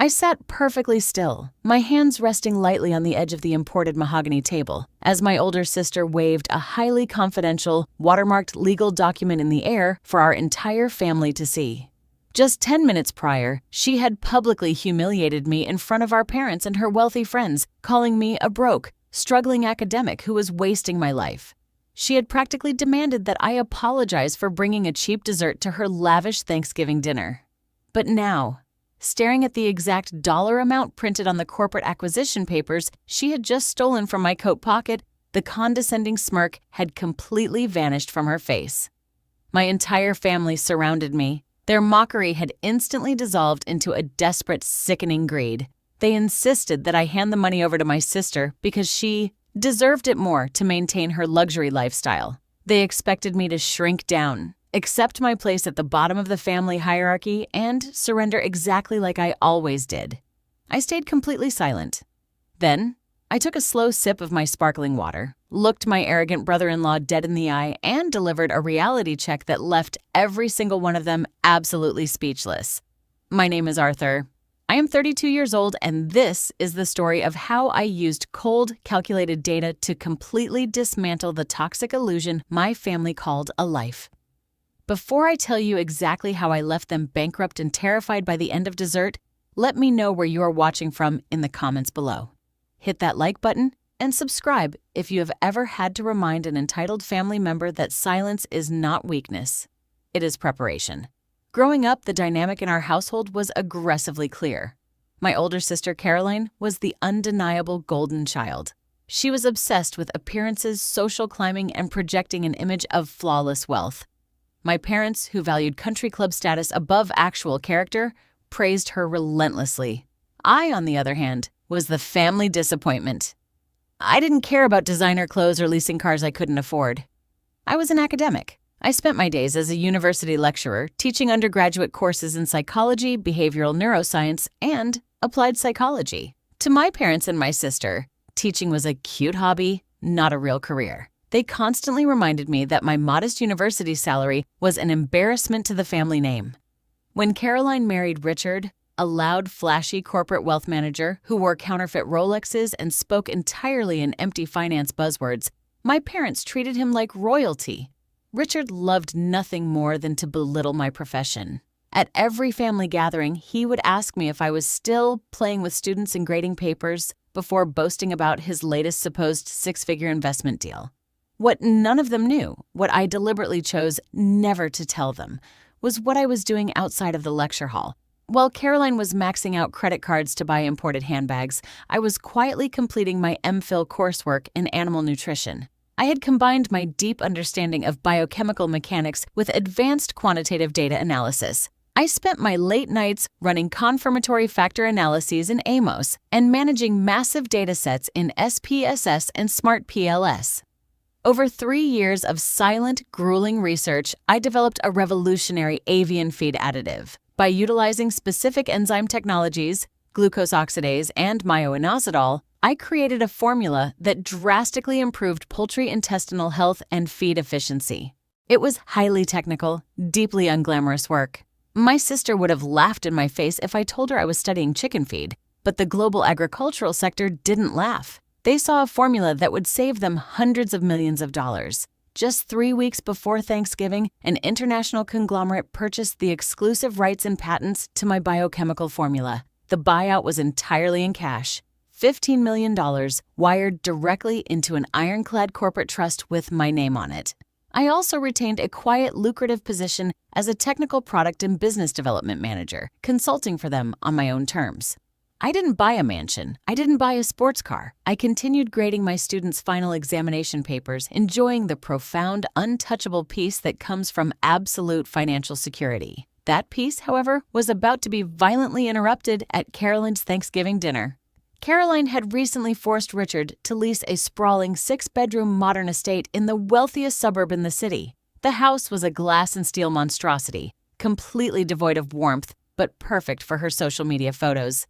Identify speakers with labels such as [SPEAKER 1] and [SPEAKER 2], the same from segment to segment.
[SPEAKER 1] I sat perfectly still, my hands resting lightly on the edge of the imported mahogany table, as my older sister waved a highly confidential, watermarked legal document in the air for our entire family to see. Just 10 minutes prior, she had publicly humiliated me in front of our parents and her wealthy friends, calling me a broke, struggling academic who was wasting my life. She had practically demanded that I apologize for bringing a cheap dessert to her lavish Thanksgiving dinner. But now, staring at the exact dollar amount printed on the corporate acquisition papers she had just stolen from my coat pocket, the condescending smirk had completely vanished from her face. My entire family surrounded me. Their mockery had instantly dissolved into a desperate, sickening greed. They insisted that I hand the money over to my sister because she deserved it more to maintain her luxury lifestyle. They expected me to shrink down, accept my place at the bottom of the family hierarchy, and surrender exactly like I always did. I stayed completely silent. Then, I took a slow sip of my sparkling water, looked my arrogant brother-in-law dead in the eye, and delivered a reality check that left every single one of them absolutely speechless. My name is Arthur. I am 32 years old, and this is the story of how I used cold, calculated data to completely dismantle the toxic illusion my family called a life. Before I tell you exactly how I left them bankrupt and terrified by the end of dessert, let me know where you are watching from in the comments below. Hit that like button and subscribe if you have ever had to remind an entitled family member that silence is not weakness. It is preparation. Growing up, the dynamic in our household was aggressively clear. My older sister Caroline was the undeniable golden child. She was obsessed with appearances, social climbing, and projecting an image of flawless wealth. My parents, who valued country club status above actual character, praised her relentlessly. I, on the other hand, was the family disappointment. I didn't care about designer clothes or leasing cars I couldn't afford. I was an academic. I spent my days as a university lecturer teaching undergraduate courses in psychology, behavioral neuroscience, and applied psychology. To my parents and my sister, teaching was a cute hobby, not a real career. They constantly reminded me that my modest university salary was an embarrassment to the family name. When Caroline married Richard, a loud, flashy corporate wealth manager who wore counterfeit Rolexes and spoke entirely in empty finance buzzwords, my parents treated him like royalty. Richard loved nothing more than to belittle my profession. At every family gathering, he would ask me if I was still playing with students and grading papers before boasting about his latest supposed six-figure investment deal. What none of them knew, what I deliberately chose never to tell them, was what I was doing outside of the lecture hall. While Caroline was maxing out credit cards to buy imported handbags, I was quietly completing my MPhil coursework in animal nutrition. I had combined my deep understanding of biochemical mechanics with advanced quantitative data analysis. I spent my late nights running confirmatory factor analyses in Amos and managing massive data sets in SPSS and SmartPLS. Over 3 years of silent, grueling research, I developed a revolutionary avian feed additive. By utilizing specific enzyme technologies, glucose oxidase, and myoinositol, I created a formula that drastically improved poultry intestinal health and feed efficiency. It was highly technical, deeply unglamorous work. My sister would have laughed in my face if I told her I was studying chicken feed, but the global agricultural sector didn't laugh. They saw a formula that would save them hundreds of millions of dollars. Just 3 weeks before Thanksgiving, an international conglomerate purchased the exclusive rights and patents to my biochemical formula. The buyout was entirely in cash. $15 million wired directly into an ironclad corporate trust with my name on it. I also retained a quiet, lucrative position as a technical product and business development manager, consulting for them on my own terms. I didn't buy a mansion. I didn't buy a sports car. I continued grading my students' final examination papers, enjoying the profound, untouchable peace that comes from absolute financial security. That peace, however, was about to be violently interrupted at Caroline's Thanksgiving dinner. Caroline had recently forced Richard to lease a sprawling 6-bedroom modern estate in the wealthiest suburb in the city. The house was a glass and steel monstrosity, completely devoid of warmth, but perfect for her social media photos.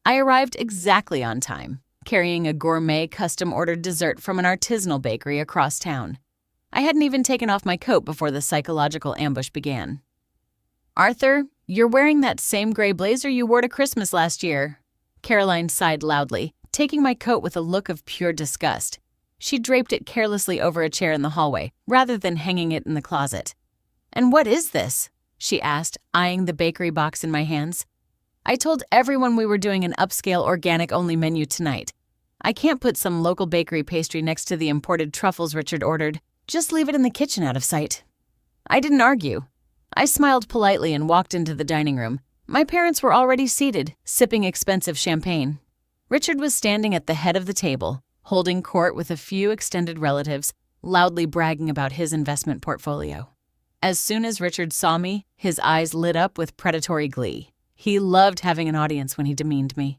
[SPEAKER 1] I arrived exactly on time, carrying a gourmet custom-ordered dessert from an artisanal bakery across town. I hadn't even taken off my coat before the psychological ambush began. "Arthur, You're wearing that same gray blazer you wore to Christmas last year. Caroline sighed loudly, taking my coat with a look of pure disgust. She draped it carelessly over a chair in the hallway, rather than hanging it in the closet. "And what is this?" she asked, eyeing the bakery box in my hands. "I told everyone we were doing an upscale organic-only menu tonight. I can't put some local bakery pastry next to the imported truffles Richard ordered. Just leave it in the kitchen out of sight." I didn't argue. I smiled politely and walked into the dining room. My parents were already seated, sipping expensive champagne. Richard was standing at the head of the table, holding court with a few extended relatives, loudly bragging about his investment portfolio. As soon as Richard saw me, his eyes lit up with predatory glee. He loved having an audience when he demeaned me.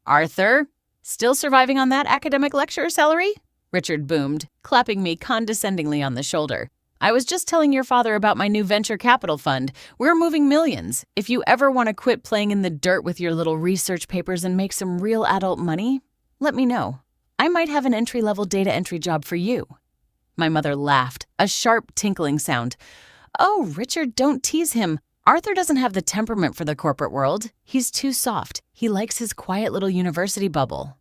[SPEAKER 1] "Arthur, still surviving on that academic lecturer salary?" Richard boomed, clapping me condescendingly on the shoulder. "I was just telling your father about my new venture capital fund. We're moving millions. If you ever want to quit playing in the dirt with your little research papers and make some real adult money, let me know. I might have an entry-level data entry job for you." My mother laughed, a sharp tinkling sound. "Oh, Richard, don't tease him. Arthur doesn't have the temperament for the corporate world. He's too soft. He likes his quiet little university bubble."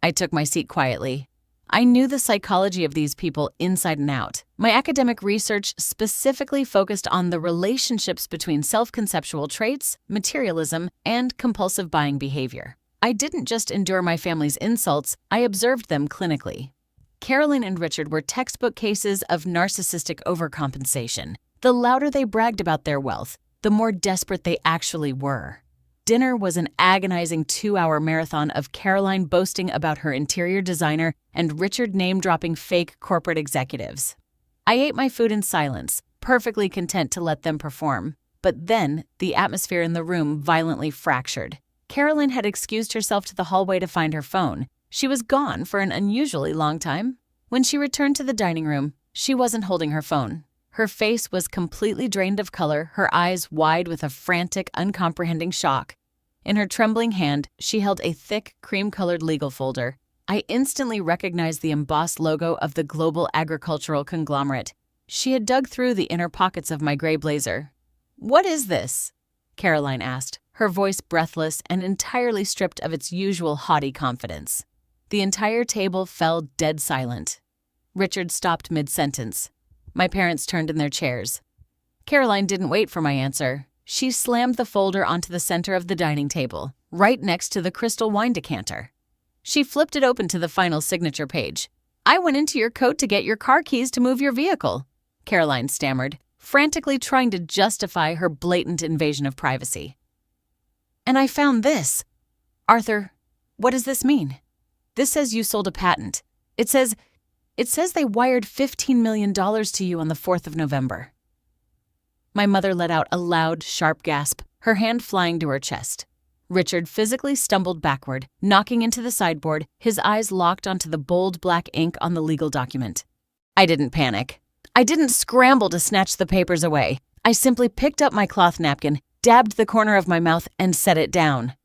[SPEAKER 1] I took my seat quietly. I knew the psychology of these people inside and out. My academic research specifically focused on the relationships between self-conceptual traits, materialism, and compulsive buying behavior. I didn't just endure my family's insults, I observed them clinically. Caroline and Richard were textbook cases of narcissistic overcompensation. The louder they bragged about their wealth, the more desperate they actually were. Dinner was an agonizing 2-hour marathon of Caroline boasting about her interior designer and Richard name-dropping fake corporate executives. I ate my food in silence, perfectly content to let them perform. But then, the atmosphere in the room violently fractured. Caroline had excused herself to the hallway to find her phone. She was gone for an unusually long time. When she returned to the dining room, she wasn't holding her phone. Her face was completely drained of color, her eyes wide with a frantic, uncomprehending shock. In her trembling hand, she held a thick, cream-colored legal folder. I instantly recognized the embossed logo of the global agricultural conglomerate. She had dug through the inner pockets of my gray blazer. "What is this?" Caroline asked, her voice breathless and entirely stripped of its usual haughty confidence. The entire table fell dead silent. Richard stopped mid-sentence. My parents turned in their chairs. Caroline didn't wait for my answer. She slammed the folder onto the center of the dining table, right next to the crystal wine decanter. She flipped it open to the final signature page. "I went into your coat to get your car keys to move your vehicle," Caroline stammered, frantically trying to justify her blatant invasion of privacy. "And I found this. Arthur, what does this mean? This says you sold a patent. It says they wired $15 million to you on the 4th of November. My mother let out a loud, sharp gasp, her hand flying to her chest. Richard physically stumbled backward, knocking into the sideboard, his eyes locked onto the bold black ink on the legal document. I didn't panic. I didn't scramble to snatch the papers away. I simply picked up my cloth napkin, dabbed the corner of my mouth, and set it down.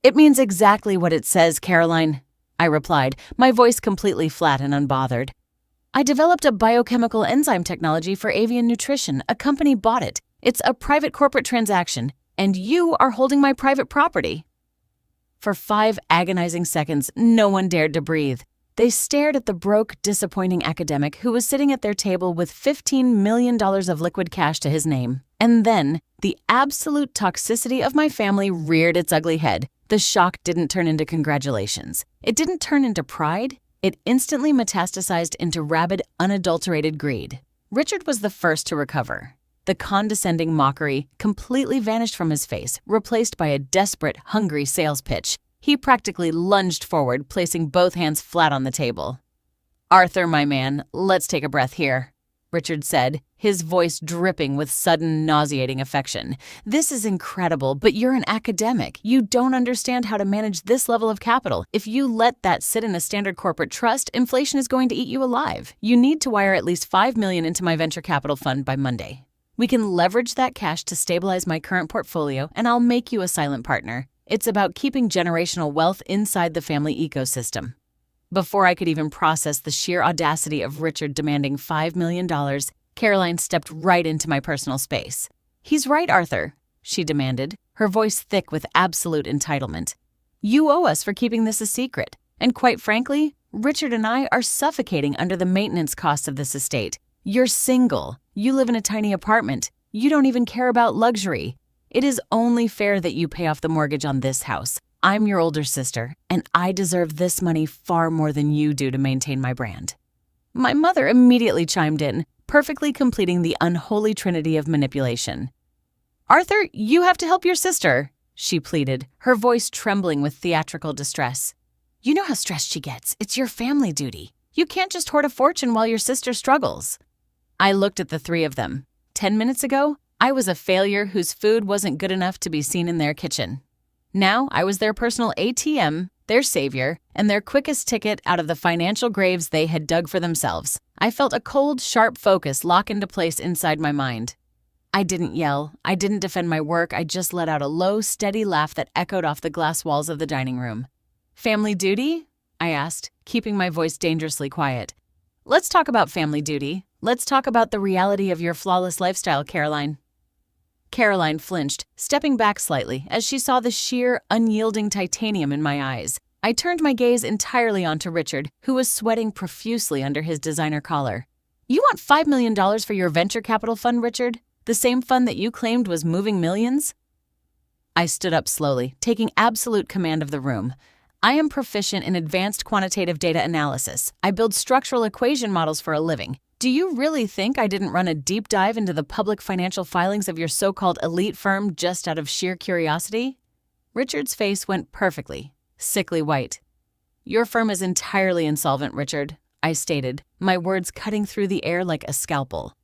[SPEAKER 1] "It means exactly what it says, Caroline," I replied, my voice completely flat and unbothered. "I developed a biochemical enzyme technology for avian nutrition. A company bought it. It's a private corporate transaction, and you are holding my private property." For 5 agonizing seconds, no one dared to breathe. They stared at the broke, disappointing academic who was sitting at their table with $15 million of liquid cash to his name. And then, the absolute toxicity of my family reared its ugly head. The shock didn't turn into congratulations. It didn't turn into pride. It instantly metastasized into rabid, unadulterated greed. Richard was the first to recover. The condescending mockery completely vanished from his face, replaced by a desperate, hungry sales pitch. He practically lunged forward, placing both hands flat on the table. "Arthur, my man, let's take a breath here," Richard said, his voice dripping with sudden, nauseating affection. "This is incredible, but you're an academic. You don't understand how to manage this level of capital. If you let that sit in a standard corporate trust, inflation is going to eat you alive. You need to wire at least $5 million into my venture capital fund by Monday. We can leverage that cash to stabilize my current portfolio, and I'll make you a silent partner. It's about keeping generational wealth inside the family ecosystem." Before I could even process the sheer audacity of Richard demanding $5 million, Caroline stepped right into my personal space. "He's right, Arthur. she demanded, her voice thick with absolute entitlement. "You owe us for keeping this a secret, and quite frankly, Richard and I are suffocating under the maintenance costs of this estate. You're single. You live in a tiny apartment. You don't even care about luxury. It is only fair that you pay off the mortgage on this house. I'm your older sister, and I deserve this money far more than you do to maintain my brand." My mother immediately chimed in, perfectly completing the unholy trinity of manipulation. "Arthur, you have to help your sister," she pleaded, her voice trembling with theatrical distress. "You know how stressed she gets. It's your family duty. You can't just hoard a fortune while your sister struggles." I looked at the three of them. 10 minutes ago, I was a failure whose food wasn't good enough to be seen in their kitchen. Now I was their personal ATM, their savior, and their quickest ticket out of the financial graves they had dug for themselves. I felt a cold, sharp focus lock into place inside my mind. I didn't yell. I didn't defend my work. I just let out a low, steady laugh that echoed off the glass walls of the dining room. "Family duty?" I asked, keeping my voice dangerously quiet. "Let's talk about family duty. Let's talk about the reality of your flawless lifestyle, Caroline." Caroline flinched, stepping back slightly as she saw the sheer, unyielding titanium in my eyes. I turned my gaze entirely onto Richard, who was sweating profusely under his designer collar. "You want $5 million for your venture capital fund, Richard? The same fund that you claimed was moving millions?" I stood up slowly, taking absolute command of the room. I am proficient in advanced quantitative data analysis. I build structural equation models for a living. Do you really think I didn't run a deep dive into the public financial filings of your so-called elite firm just out of sheer curiosity? Richard's face went perfectly, sickly white. "Your firm is entirely insolvent, Richard," I stated, my words cutting through the air like a scalpel.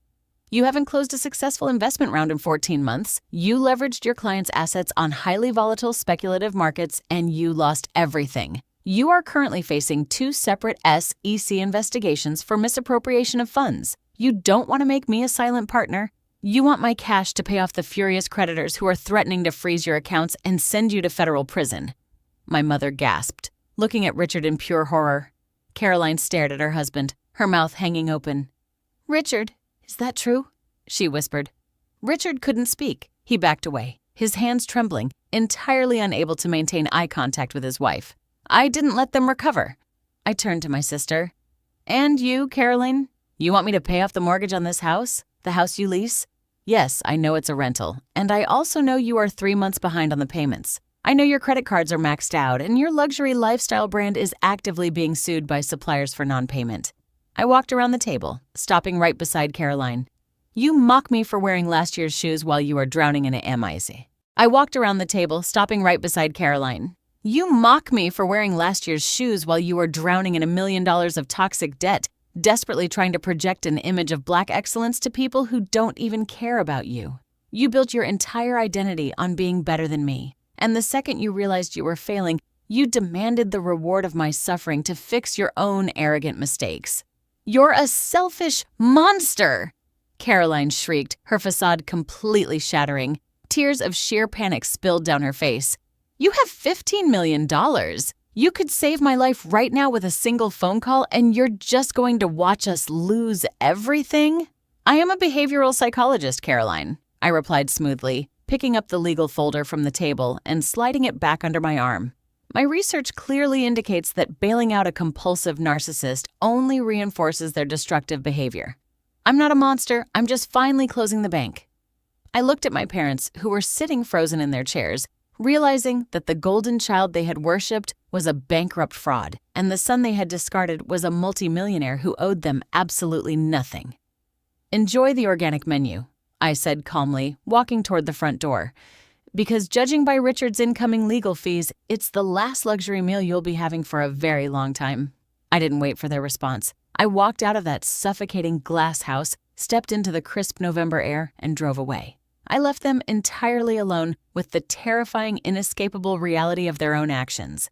[SPEAKER 1] "You haven't closed a successful investment round in 14 months. You leveraged your clients' assets on highly volatile speculative markets, and you lost everything. You are currently facing 2 separate SEC investigations for misappropriation of funds. You don't want to make me a silent partner. You want my cash to pay off the furious creditors who are threatening to freeze your accounts and send you to federal prison." My mother gasped, looking at Richard in pure horror. Caroline stared at her husband, her mouth hanging open. "Richard, is that true?" she whispered. Richard couldn't speak. He backed away, his hands trembling, entirely unable to maintain eye contact with his wife. I didn't let them recover. I turned to my sister. "And you, Caroline? You want me to pay off the mortgage on this house? The house you lease? Yes, I know it's a rental, and I also know you are 3 months behind on the payments. I know your credit cards are maxed out, and your luxury lifestyle brand is actively being sued by suppliers for non-payment." I walked around the table, stopping right beside Caroline. "You mock me for wearing last year's shoes while you are drowning in a MIC." I walked around the table, stopping right beside Caroline. "You mock me for wearing last year's shoes while you are drowning in $1 million of toxic debt, desperately trying to project an image of black excellence to people who don't even care about you. You built your entire identity on being better than me, and the second you realized you were failing, you demanded the reward of my suffering to fix your own arrogant mistakes. You're a selfish monster!" Caroline shrieked, her facade completely shattering. Tears of sheer panic spilled down her face. "You have $15 million. You could save my life right now with a single phone call, and you're just going to watch us lose everything?" "I am a behavioral psychologist, Caroline," I replied smoothly, picking up the legal folder from the table and sliding it back under my arm. "My research clearly indicates that bailing out a compulsive narcissist only reinforces their destructive behavior. I'm not a monster. I'm just finally closing the bank." I looked at my parents, who were sitting frozen in their chairs, realizing that the golden child they had worshipped was a bankrupt fraud, and the son they had discarded was a multimillionaire who owed them absolutely nothing. "Enjoy the organic menu," I said calmly, walking toward the front door. "Because judging by Richard's incoming legal fees, it's the last luxury meal you'll be having for a very long time." I didn't wait for their response. I walked out of that suffocating glass house, stepped into the crisp November air, and drove away. I left them entirely alone with the terrifying, inescapable reality of their own actions.